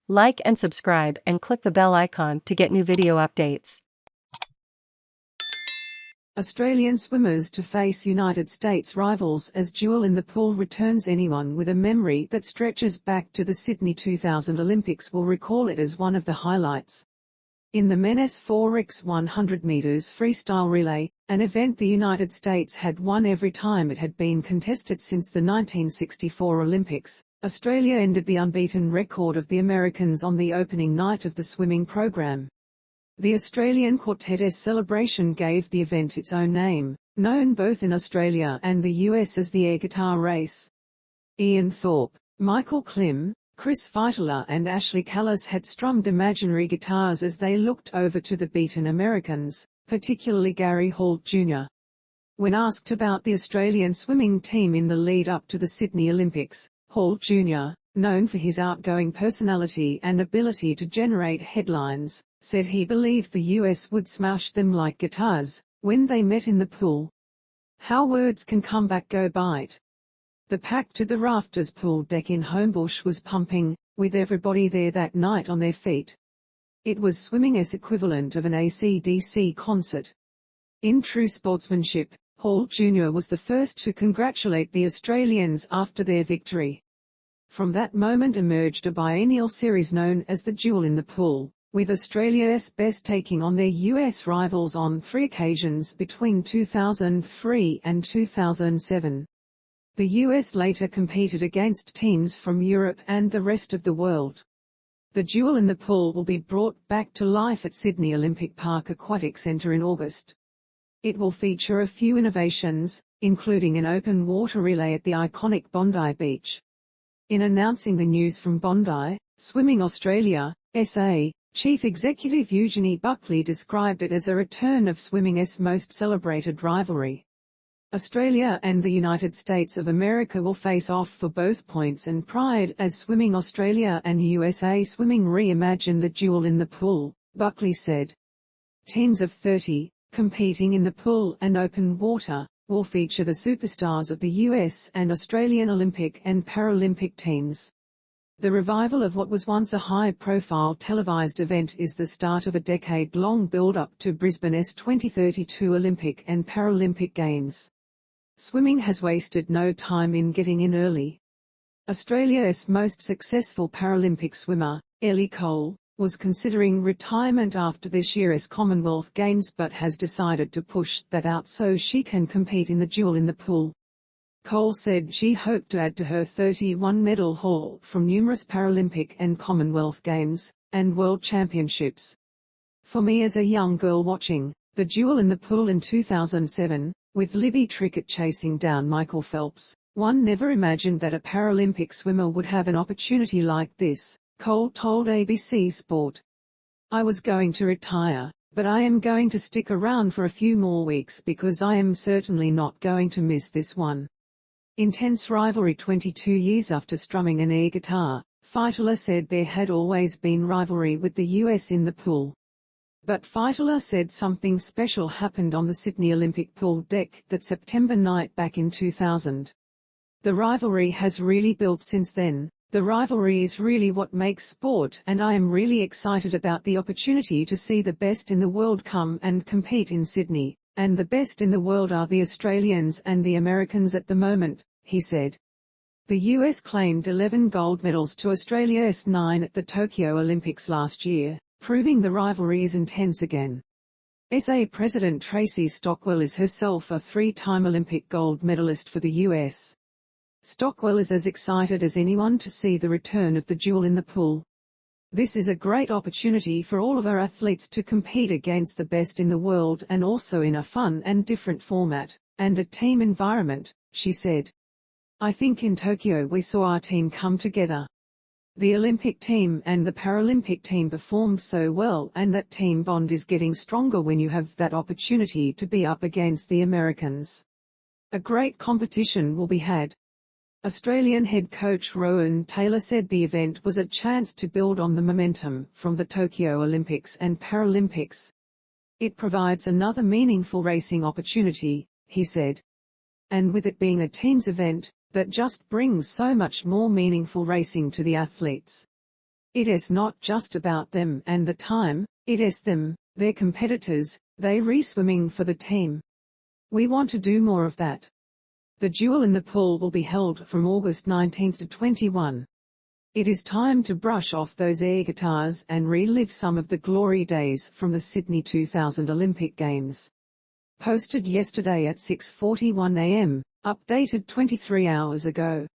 Like and subscribe and click the bell icon to get new video updates. Australian swimmers to face United States rivals as Duel in the Pool returns. Anyone with a memory that stretches back to the Sydney 2000 Olympics will recall it as one of the highlights. In the men's 4x 100 metres freestyle relay, an event the United States had won every time it had been contested since the 1964 Olympics, Australia ended the unbeaten record of the Americans on the opening night of the swimming program. The Australian quartet's celebration gave the event its own name, known both in Australia and the US as the air guitar race. Ian Thorpe, Michael Klim, Chris Fydler and Ashley Callus had strummed imaginary guitars as they looked over to the beaten Americans, particularly Gary Holt Jr. When asked about the Australian swimming team in the lead-up to the Sydney Olympics, Holt Jr., known for his outgoing personality and ability to generate headlines, said he believed the US would smash them like guitars when they met in the pool. How words can come back go bite. The pack to the rafters pool deck in Homebush was pumping, with everybody there that night on their feet. It was swimming's equivalent of an AC/DC concert. In true sportsmanship, Holt Jr. was the first to congratulate the Australians after their victory. From that moment emerged a biennial series known as the Duel in the Pool, with Australia's best taking on their US rivals on 3 occasions between 2003 and 2007. The US later competed against teams from Europe and the rest of the world. The Duel in the Pool will be brought back to life at Sydney Olympic Park Aquatic Centre in August. It will feature a few innovations, including an open water relay at the iconic Bondi Beach. In announcing the news from Bondi, Swimming Australia, SA, Chief Executive Eugenie Buckley described it as a return of swimming's most celebrated rivalry. Australia and the United States of America will face off for both points and pride as Swimming Australia and USA Swimming reimagine the Duel in the Pool, Buckley said. Teams of 30, competing in the pool and open water, will feature the superstars of the US and Australian Olympic and Paralympic teams. The revival of what was once a high-profile televised event is the start of a decade-long build-up to Brisbane's 2032 Olympic and Paralympic Games. Swimming has wasted no time in getting in early. Australia's most successful Paralympic swimmer, Ellie Cole, was considering retirement after this year's Commonwealth Games but has decided to push that out so she can compete in the Duel in the Pool. Cole said she hoped to add to her 31-medal haul from numerous Paralympic and Commonwealth Games and World Championships. For me as a young girl watching the Duel in the Pool in 2007, with Libby Trickett chasing down Michael Phelps, one never imagined that a Paralympic swimmer would have an opportunity like this, Cole told ABC Sport. I was going to retire, but I am going to stick around for a few more weeks because I am certainly not going to miss this one. Intense rivalry. 22 years after strumming an air guitar, Fydler said there had always been rivalry with the US in the pool. But Fydler said something special happened on the Sydney Olympic pool deck that September night back in 2000. The rivalry has really built since then. The rivalry is really what makes sport, and I am really excited about the opportunity to see the best in the world come and compete in Sydney, and the best in the world are the Australians and the Americans at the moment, he said. The US claimed 11 gold medals to Australia's 9 at the Tokyo Olympics last year, proving the rivalry is intense again. SA President Tracey Stockwell is herself a 3-time Olympic gold medalist for the US. Stockwell is as excited as anyone to see the return of the Duel in the Pool. This is a great opportunity for all of our athletes to compete against the best in the world and also in a fun and different format, and a team environment, she said. I think in Tokyo we saw our team come together. The Olympic team and the Paralympic team performed so well, and that team bond is getting stronger when you have that opportunity to be up against the Americans. A great competition will be had. Australian head coach Rowan Taylor said the event was a chance to build on the momentum from the Tokyo Olympics and Paralympics. It provides another meaningful racing opportunity, he said. And with it being a team's event, that just brings so much more meaningful racing to the athletes. It is not just about them and the time, it is them, their competitors, they re-swimming for the team. We want to do more of that. The Duel in the Pool will be held from August 19 to 21. It is time to brush off those air guitars and relive some of the glory days from the Sydney 2000 Olympic Games. Posted yesterday at 6:41 a.m., updated 23 hours ago.